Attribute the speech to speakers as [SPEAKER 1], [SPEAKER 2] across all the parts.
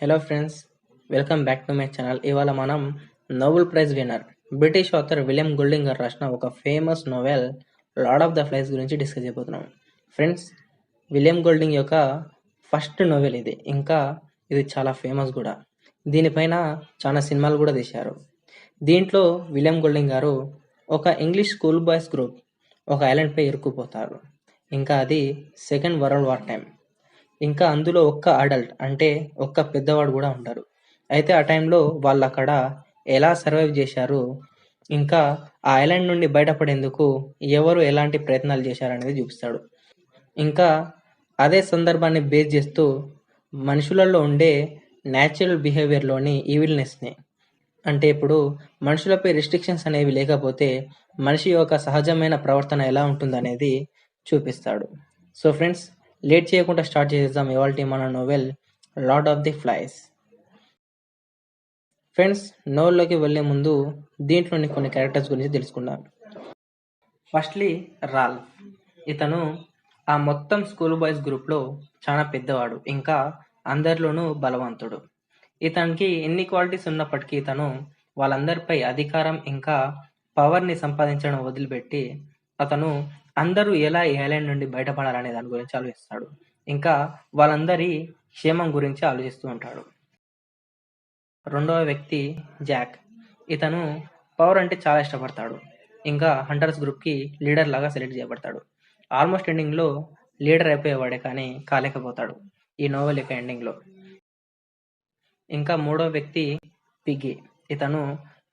[SPEAKER 1] Hello friends, welcome back to my channel. ఇవాళ మనం Nobel prize winner British author William Golding గారు రాసిన ఒక famous novel Lord of the Flies గురించి discuss చేయబోతున్నాం. ఫ్రెండ్స్, విలియం గోల్డింగ్ యొక్క ఫస్ట్ నోవెల్ ఇది. ఇంకా ఇది చాలా ఫేమస్ కూడా. దీనిపైన చాలా సినిమాలు కూడా తీశారు. దీంట్లో విలియం గోల్డింగ్ గారు ఒక ఇంగ్లీష్ స్కూల్ బాయ్స్ గ్రూప్ ఒక ఐలాండ్పై ఇరుక్కుపోతారు. ఇంకా అది సెకండ్ వరల్డ్ వార్ టైం. ఇంకా అందులో ఒక్క అడల్ట్ అంటే ఒక్క పెద్దవాడు కూడా ఉంటారు. అయితే ఆ టైంలో వాళ్ళు అక్కడ ఎలా సర్వైవ్ చేశారు, ఇంకా ఆ ఐలాండ్ నుండి బయటపడేందుకు ఎవరు ఎలాంటి ప్రయత్నాలు చేశారనేది చూపిస్తాడు. ఇంకా అదే సందర్భాన్ని బేస్ చేస్తూ మనుషులలో ఉండే న్యాచురల్ బిహేవియర్లోని ఈవిల్నెస్ని, అంటే ఇప్పుడు మనుషులపై రిస్ట్రిక్షన్స్ అనేవి లేకపోతే మనిషి యొక్క సహజమైన ప్రవర్తన ఎలా ఉంటుందనేది చూపిస్తాడు. సో ఫ్రెండ్స్, లేట్ చేయకుండా స్టార్ట్ చేసేద్దాం ఇవాల్టి మన novel Lord of the Flies. Friends, నోవెల్లోకి వెళ్లే ముందు దీంట్లోని కొన్ని క్యారెక్టర్స్ గురించి తెలుసుకుందాం. Firstly Ralph. ఇతను ఆ మొత్తం స్కూల్ బాయ్స్ గ్రూప్లో చాలా పెద్దవాడు, ఇంకా అందరిలోనూ బలవంతుడు. ఇతనికి ఎన్ని క్వాలిటీస్ ఉన్నప్పటికీ ఇతను వాళ్ళందరిపై అధికారం ఇంకా పవర్ని సంపాదించడం వదిలిపెట్టి అతను అందరూ ఎలా ఈ ఐలాండ్ నుండి బయటపడాలనే దాని గురించి ఆలోచిస్తాడు. ఇంకా వాళ్ళందరి క్షేమం గురించి ఆలోచిస్తూ ఉంటాడు. రెండవ వ్యక్తి జాక్. ఇతను పవర్ అంటే చాలా ఇష్టపడతాడు. ఇంకా హంటర్స్ గ్రూప్కి లీడర్ లాగా సెలెక్ట్ చేయబడతాడు. ఆల్మోస్ట్ ఎండింగ్లో లీడర్ అయిపోయేవాడే కానీ కాలేకపోతాడు ఈ నోవెల్ యొక్క ఎండింగ్లో. ఇంకా మూడవ వ్యక్తి పిగ్గి. ఇతను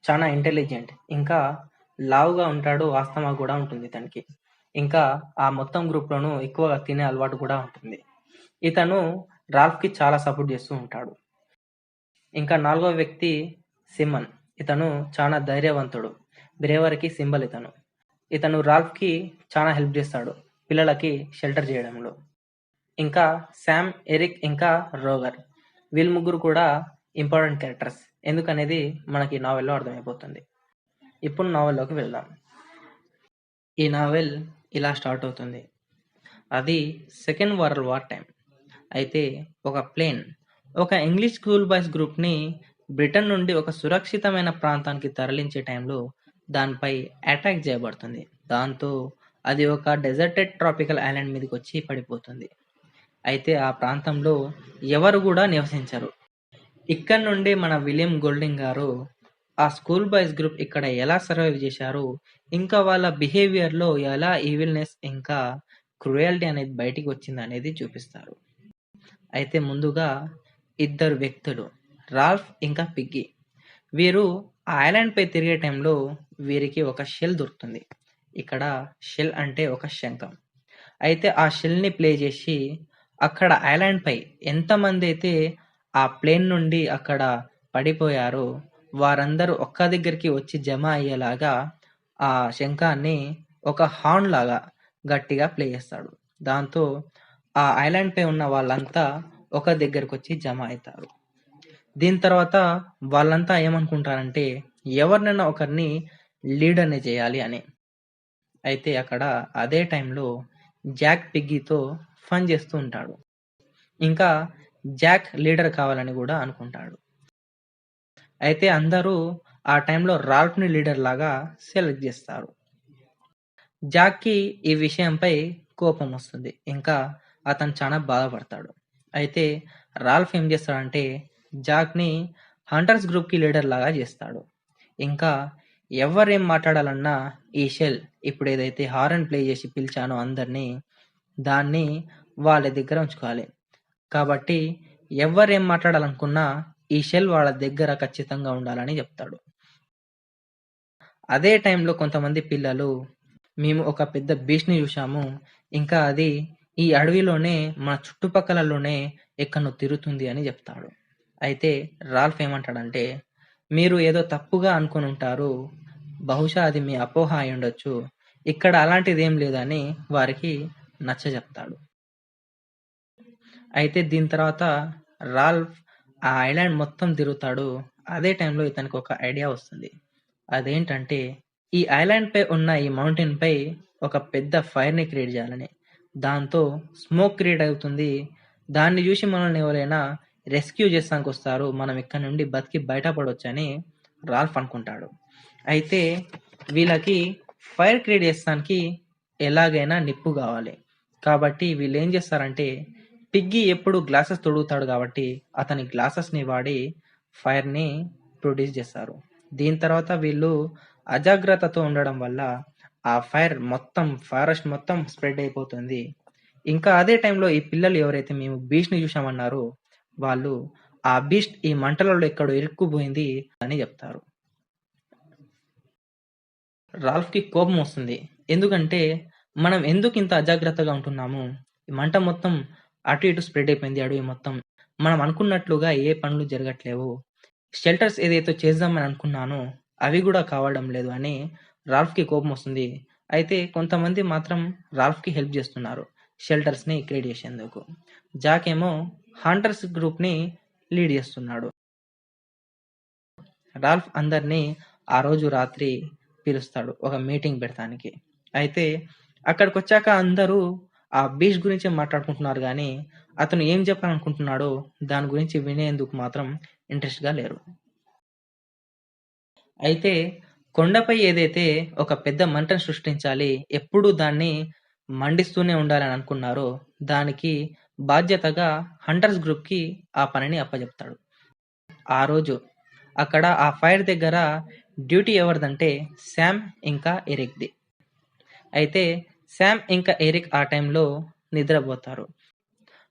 [SPEAKER 1] చాలా ఇంటెలిజెంట్, ఇంకా లావుగా ఉంటాడు, ఆస్తమా కూడా ఉంటుంది ఇతనికి. ఇంకా ఆ మొత్తం గ్రూప్లోనూ ఎక్కువగా తినే అలవాటు కూడా ఉంటుంది. ఇతను రాల్ఫ్కి చాలా సపోర్ట్ చేస్తూ ఉంటాడు. ఇంకా నాలుగవ వ్యక్తి సిమన్. ఇతను చాలా ధైర్యవంతుడు, బ్రేవరీకి సింబల్ ఇతను. ఇతను రాల్ఫ్కి చాలా హెల్ప్ చేస్తాడు పిల్లలకి షెల్టర్ చేయడంలో. ఇంకా శామ్, ఎరిక్, ఇంకా రోగర్. వీళ్ళు ముగ్గురు కూడా ఇంపార్టెంట్ క్యారెక్టర్స్ ఎందుకనేది మనకి నావెల్లో అర్థమైపోతుంది. ఇప్పుడు నావెల్లోకి వెళ్దాం. ఈ నావెల్ ఇలా స్టార్ట్ అవుతుంది. అది సెకండ్ వరల్డ్ వార్ టైం. అయితే ఒక ప్లేన్ ఒక ఇంగ్లీష్ స్కూల్ బాయ్స్ గ్రూప్ని బ్రిటన్ నుండి ఒక సురక్షితమైన ప్రాంతానికి తరలించే టైంలో దానిపై అటాక్ చేయబడుతుంది. దాంతో అది ఒక డెజర్టెడ్ ట్రాపికల్ ఐలాండ్ మీదకి వచ్చి పడిపోతుంది. అయితే ఆ ప్రాంతంలో ఎవరు కూడా నివసించరు. ఇక్కడ నుండి మన విలియం గోల్డింగ్ గారు ఆ స్కూల్ బాయ్స్ గ్రూప్ ఇక్కడ ఎలా సర్వైవ్ చేశారు, ఇంకా వాళ్ళ బిహేవియర్లో ఎలా ఈవిల్నెస్ ఇంకా క్రూయల్టీ అనేది బయటికి వచ్చింది అనేది చూపిస్తారు. అయితే ముందుగా ఇద్దరు వ్యక్తులు, రాల్ఫ్ ఇంకా పిగ్గి. వీరు ఆ ఐలాండ్పై తిరిగే టైంలో వీరికి ఒక షెల్ దొరుకుతుంది. ఇక్కడ షెల్ అంటే ఒక శంఖం. అయితే ఆ షెల్ని ప్లే చేసి అక్కడ ఐలాండ్పై ఎంతమంది అయితే ఆ ప్లేన్ నుండి అక్కడ పడిపోయారో వారందరూ ఒక్క దగ్గరికి వచ్చి జమ అయ్యేలాగా ఆ శంఖాన్ని ఒక హార్న్ లాగా గట్టిగా ప్లే చేస్తాడు. దాంతో ఆ ఐలాండ్పై ఉన్న వాళ్ళంతా ఒక దగ్గరకు వచ్చి జమ అవుతారు. దీని తర్వాత వాళ్ళంతా ఏమనుకుంటారంటే ఎవరినైనా ఒకరిని లీడర్ని చేయాలి అని. అయితే అక్కడ అదే టైంలో జాక్ పిగ్గీతో ఫన్ చేస్తూ ఉంటాడు. ఇంకా జాక్ లీడర్ కావాలని కూడా అనుకుంటాడు. అయితే అందరూ ఆ టైంలో రాల్ఫ్ని లీడర్ లాగా సెలెక్ట్ చేస్తారు. జాక్కి ఈ విషయంపై కోపం వస్తుంది, ఇంకా అతను చాలా బాధపడతాడు. అయితే రాల్ఫ్ ఏం చేస్తాడంటే జాక్ని హంటర్స్ గ్రూప్కి లీడర్ లాగా చేస్తాడు. ఇంకా ఎవరేం మాట్లాడాలన్నా ఈ షెల్ ఇప్పుడు ఏదైతే హారన్ ప్లే చేసి పిలిచానో అందరినీ, దాన్ని వాళ్ళ దగ్గర ఉంచుకోవాలి. కాబట్టి ఎవరేం మాట్లాడాలనుకున్నా ఈ షెల్ వాళ్ళ దగ్గర ఖచ్చితంగా ఉండాలని చెప్తాడు. అదే టైంలో కొంతమంది పిల్లలు మేము ఒక పెద్ద బీచ్ని చూసాము, ఇంకా అది ఈ అడవిలోనే మన చుట్టుపక్కలలోనే ఎక్కడో తిరుగుతుంది అని చెప్తాడు. అయితే రాల్ఫ్ ఏమంటాడంటే మీరు ఏదో తప్పుగా అనుకుని ఉంటారు, బహుశా అది మీ అపోహ అయి ఉండొచ్చు, ఇక్కడ అలాంటిది ఏం లేదని వారికి నచ్చ చెప్తాడు. అయితే దీని తర్వాత రాల్ఫ్ ఆ ఐలాండ్ మొత్తం తిరుగుతాడు. అదే టైంలో ఇతనికి ఒక ఐడియా వస్తుంది. అదేంటంటే ఈ ఐలాండ్ పై ఉన్న ఈ మౌంటైన్ పై ఒక పెద్ద ఫైర్ని క్రియేట్ చేయాలని. దాంతో స్మోక్ క్రియేట్ అవుతుంది. దాన్ని చూసి మనల్ని ఎవరైనా రెస్క్యూ చేస్తానికి వస్తారు, మనం ఇక్కడ నుండి బతికి బయటపడొచ్చని రాల్ఫ్ అనుకుంటాడు. అయితే వీళ్ళకి ఫైర్ క్రియేట్ చేస్తానికి ఎలాగైనా నిప్పు కావాలి. కాబట్టి వీళ్ళు ఏం చేస్తారంటే, పిగ్గి ఎప్పుడు గ్లాసెస్ తొడుగుతాడు కాబట్టి అతని గ్లాసెస్ని వాడి ఫైర్ని ప్రొడ్యూస్ చేస్తారు. దీని తర్వాత వీళ్ళు అజాగ్రత్తతో ఉండడం వల్ల ఆ ఫైర్ మొత్తం ఫారెస్ట్ మొత్తం స్ప్రెడ్ అయిపోతుంది. ఇంకా అదే టైంలో ఈ పిల్లలు ఎవరైతే మేము బీస్ట్ని చూసామన్నారో వాళ్ళు ఆ బీస్ట్ ఈ మంటలలో ఎక్కడో ఇరుక్కుపోయింది అని చెప్తారు. రాల్ఫ్కి కోపం వస్తుంది. ఎందుకంటే మనం ఎందుకు ఇంత అజాగ్రత్తగా ఉంటున్నాము, ఈ మంట మొత్తం అటు ఇటు స్ప్రెడ్ అయిపోయింది అడవి మొత్తం, మనం అనుకున్నట్లుగా ఏ పనులు జరగట్లేవు, షెల్టర్స్ ఏదైతే చేద్దామని అనుకున్నానో అవి కూడా కావడం లేదు అని రాల్ఫ్కి కోపం వస్తుంది. అయితే కొంతమంది మాత్రం రాల్ఫ్కి హెల్ప్ చేస్తున్నారు షెల్టర్స్ని క్రియేట్ చేసేందుకు. జాక్ ఏమో హంటర్స్ గ్రూప్ని లీడ్ చేస్తున్నాడు. రాల్ఫ్ అందరినీ ఆ రోజు రాత్రి పిలుస్తాడు ఒక మీటింగ్ పెడతానికి. అయితే అక్కడికి వచ్చాక అందరూ ఆ బీచ్ గురించి మాట్లాడుకుంటున్నారు కానీ అతను ఏం చెప్పాలనుకుంటున్నాడో దాని గురించి వినేందుకు మాత్రం ఇంట్రెస్ట్గా లేరు. అయితే కొండపై ఏదైతే ఒక పెద్ద మంటను సృష్టించాలి, ఎప్పుడూ దాన్ని మండిస్తూనే ఉండాలని అనుకున్నారో దానికి బాధ్యతగా హంటర్స్ గ్రూప్కి ఆ పనిని అప్పచెప్తాడు. ఆ రోజు అక్కడ ఆ ఫైర్ దగ్గర డ్యూటీ ఎవరిదంటే శామ్ ఇంకా ఎరిక్ది. అయితే శామ్ ఇంకా ఎరిక్ ఆ టైంలో నిద్రపోతారు.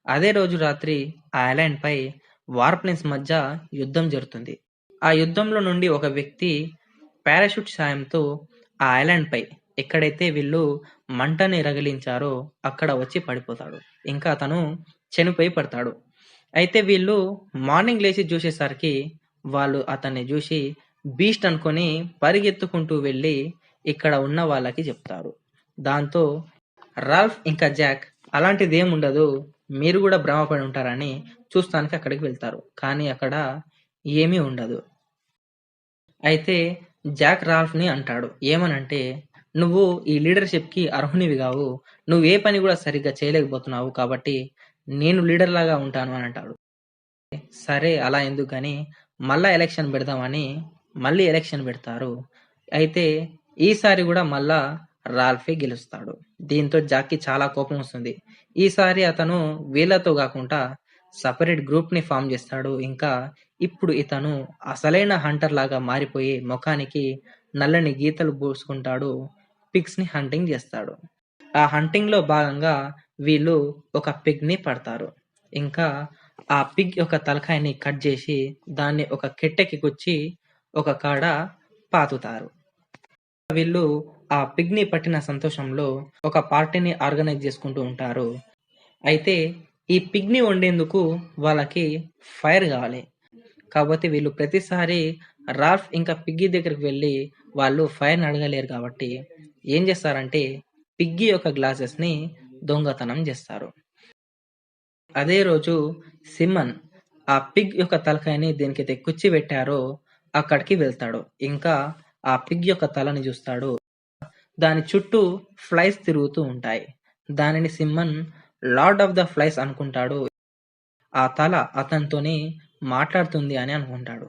[SPEAKER 1] అదే రోజు రాత్రి ఆ ఐలాండ్ పై వార్ప్లేన్స్ మధ్య యుద్ధం జరుగుతుంది. ఆ యుద్ధంలో నుండి ఒక వ్యక్తి పారాషూట్ సాయంతో ఆ ఐలాండ్ పై ఎక్కడైతే వీళ్ళు మంటని రగిలించారో అక్కడ వచ్చి పడిపోతాడు. ఇంకా అతను చనిపోయి పడతాడు. అయితే వీళ్ళు మార్నింగ్ లేచి చూసేసరికి వాళ్ళు అతన్ని చూసి బీస్ట్ అనుకొని పరిగెత్తుకుంటూ వెళ్ళి ఇక్కడ ఉన్న వాళ్ళకి చెప్తారు. దాంతో రాల్ఫ్ ఇంకా జాక్ అలాంటిదేం ఉండదు, మీరు కూడా భ్రమపడి ఉంటారని చూస్తానికి అక్కడికి వెళ్తారు. కానీ అక్కడ ఏమీ ఉండదు. అయితే జాక్ రాల్ఫ్ని అంటాడు ఏమనంటే, నువ్వు ఈ లీడర్షిప్కి అర్హునివి కావు, నువ్వు ఏ పని కూడా సరిగ్గా చేయలేకపోతున్నావు, కాబట్టి నేను లీడర్ లాగా ఉంటాను అని అంటాడు. సరే అలా ఎందుకు కానీ మళ్ళా ఎలక్షన్ పెడదామని మళ్ళీ ఎలక్షన్ పెడతారు. అయితే ఈసారి కూడా మళ్ళా రాల్ఫే గెలుస్తాడు. దీంతో జాక్కి చాలా కోపం వస్తుంది. ఈసారి అతను వీళ్ళతో కాకుండా సపరేట్ గ్రూప్ని ఫామ్ చేస్తాడు. ఇంకా ఇప్పుడు ఇతను అసలైన హంటర్ లాగా మారిపోయి ముఖానికి నల్లని గీతలు పూసుకుంటాడు. పిగ్స్ని హంటింగ్ చేస్తాడు. ఆ హంటింగ్లో భాగంగా వీళ్ళు ఒక పిగ్ని పడతారు. ఇంకా ఆ పిగ్ యొక్క తలకాయని కట్ చేసి దాన్ని ఒక కెట్టెకి గుచ్చి ఒక కాడ పాతుతారు. వీళ్ళు ఆ పిగ్ని పట్టిన సంతోషంలో ఒక పార్టీని ఆర్గనైజ్ చేసుకుంటూ ఉంటారు. అయితే ఈ పిగ్ని వండేందుకు వాళ్ళకి ఫైర్ కావాలి. కాబట్టి వీళ్ళు ప్రతిసారి రాల్ఫ్ ఇంకా పిగ్గి దగ్గరికి వెళ్ళి వాళ్ళు ఫైర్ని అడగలేరు కాబట్టి ఏం చేస్తారంటే పిగ్గి యొక్క గ్లాసెస్ని దొంగతనం చేస్తారు. అదే రోజు సిమ్మన్ ఆ పిగ్ యొక్క తలకాయని దేనికైతే కుచ్చి పెట్టారో అక్కడికి వెళ్తాడు. ఇంకా ఆ పిగ్ యొక్క తలని చూస్తాడు. దాని చుట్టూ ఫ్లైస్ తిరుగుతూ ఉంటాయి. దానిని సిమ్మన్ లార్డ్ ఆఫ్ ద ఫ్లైస్ అనుకుంటాడు. ఆ తల అతనితోని మాట్లాడుతుంది అని అనుకుంటాడు.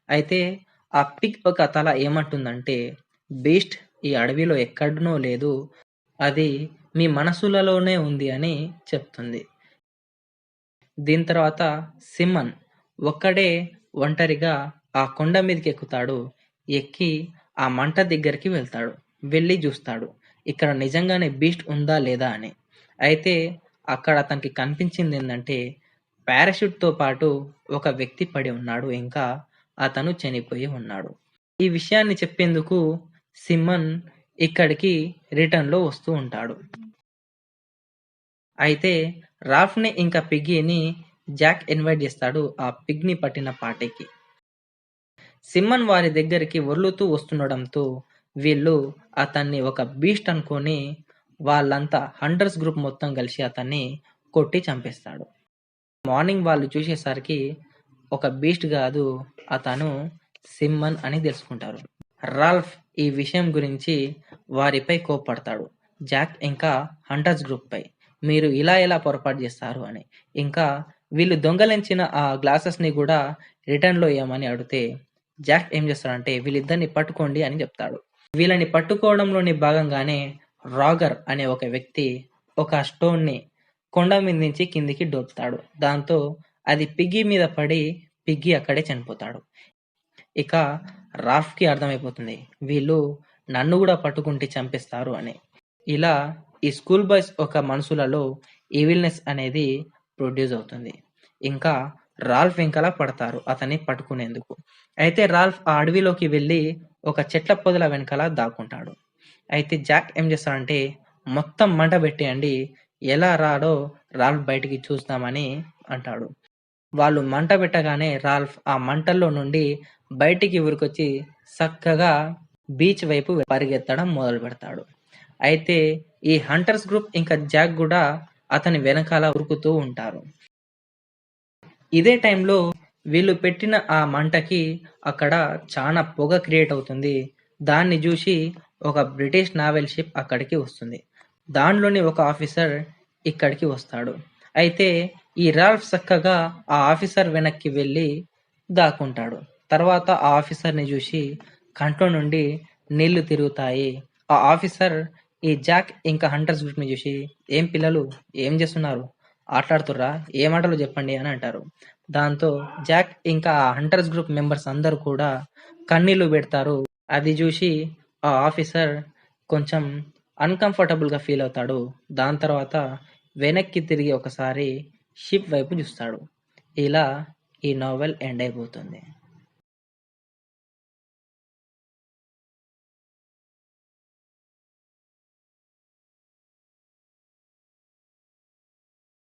[SPEAKER 1] అయితే ఆ పిగ్ ఒక తల ఏమంటుందంటే, బీస్ట్ ఈ అడవిలో ఎక్కడనో లేదు, అది మీ మనసులలోనే ఉంది అని చెప్తుంది. దీని తర్వాత సిమ్మన్ ఒక్కడే ఒంటరిగా ఆ కొండ మీదకి ఎక్కుతాడు. ఎక్కి ఆ మంట దగ్గరికి వెళ్తాడు. వెళ్ళి చూస్తాడు ఇక్కడ నిజంగానే బీస్ట్ ఉందా లేదా అని. అయితే అక్కడ అతనికి కనిపించింది ఏంటంటే పారాషూట్తో పాటు ఒక వ్యక్తి పడి ఉన్నాడు. ఇంకా అతను చనిపోయి ఉన్నాడు. ఈ విషయాన్ని చెప్పేందుకు సిమ్మన్ ఇక్కడికి రిటర్న్లో వస్తూ ఉంటాడు. అయితే రాల్ఫ్ని ఇంకా పిగ్గీని జాక్ ఇన్వైట్ చేస్తాడు ఆ పిగ్ని పట్టిన పార్టీకి. సిమ్మన్ వారి దగ్గరికి వర్లుతూ వస్తుండడంతో వీళ్ళు అతన్ని ఒక బీస్ట్ అనుకొని వాళ్ళంతా హంటర్స్ గ్రూప్ మొత్తం కలిసి అతన్ని కొట్టి చంపేస్తాడు. మార్నింగ్ వాళ్ళు చూసేసరికి ఒక బీస్ట్ కాదు, అతను సిమ్మన్ అని తెలుసుకుంటారు. రాల్ఫ్ ఈ విషయం గురించి వారిపై కోప్పడతాడు, జాక్ ఇంకా హంటర్స్ గ్రూప్ పై, మీరు ఇలా ఎలా పొరపాటు చేస్తారు అని. ఇంకా వీళ్ళు దొంగలించిన ఆ గ్లాసెస్‌ని గూడా రిటర్న్‌లో ఇయ్యమని అడిగితే, జాక్ ఏం చేస్తాడంటే వీళ్ళిద్దరిని పట్టుకోండి అని చెప్తాడు. వీళ్ళని పట్టుకోవడంలోని భాగంగానే రాగర్ అనే ఒక వ్యక్తి ఒక స్టోన్‌ని కొండ మీద నుంచి కిందికి దొర్లుతాడు. దాంతో అది పిగ్గీ మీద పడి పిగ్గీ అక్కడే చనిపోతాడు. ఇక రాల్ఫ్‌కి అర్థమైపోతుంది. వీళ్ళు నన్ను గూడా పట్టుకుంటే చంపేస్తారు అని. ఇలా ఈ స్కూల్ బాయ్స్ ఒక మనసులలో ఈవిల్‌నెస్ అనేది ప్రొడ్యూస్ అవుతుంది. ఇంకా రాల్ఫ్ వెనకాల పడతారు అతన్ని పట్టుకునేందుకు. అయితే రాల్ఫ్ ఆ అడవిలోకి వెళ్లి ఒక చెట్ల పొదల వెనకాల దాక్కుంటాడు. అయితే జాక్ ఏం చేస్తాడంటే మొత్తం మంట పెట్టేయండి. ఎలా రాడో రాల్ఫ్ బయటికి చూస్తామని అంటాడు. వాళ్ళు మంట పెట్టగానే రాల్ఫ్ ఆ మంటల్లో నుండి బయటికి ఉరికొచ్చి చక్కగా బీచ్ వైపు పరిగెత్తడం మొదలుపెడతాడు. అయితే ఈ హంటర్స్ గ్రూప్ ఇంకా జాక్ కూడా అతని వెనకాల ఉరుకుతూ ఉంటారు. ఇదే టైంలో వీళ్ళు పెట్టిన ఆ మంటకి అక్కడ చాలా పొగ క్రియేట్ అవుతుంది. దాన్ని చూసి ఒక బ్రిటిష్ నావల్ షిప్ అక్కడికి వస్తుంది. దానిలోని ఒక ఆఫీసర్ ఇక్కడికి వస్తాడు. అయితే ఈ రాల్ఫ్ చక్కగా ఆ ఆఫీసర్ వెనక్కి వెళ్ళి దాక్కుంటాడు. తర్వాత ఆ ఆఫీసర్‌ని చూసి కంట్లో నుండి నీళ్లు తిరుగుతాయి. ఆ ఆఫీసర్ ఈ జాక్ ఇంకా హంటర్స్ గ్రూప్‌ని చూసి, "ఏం పిల్లలు ఏం చేస్తున్నారు? ఆటలాడుతుర్రా? ఏ మాటలో చెప్పండి" అని అంటారు. దాంతో జాక్ ఇంకా ఆ హంటర్స్ గ్రూప్ మెంబర్స్ అందరూ కూడా కన్నీళ్లు పెడతారు. అది చూసి ఆ ఆఫీసర్ కొంచెం అన్‌కంఫర్టబుల్‌గా ఫీల్ అవుతాడు. దాని తర్వాత వెనక్కి తిరిగి ఒకసారి షిప్ వైపు చూస్తాడు. ఇలా ఈ నోవెల్ ఎండ్ అయిపోతుంది.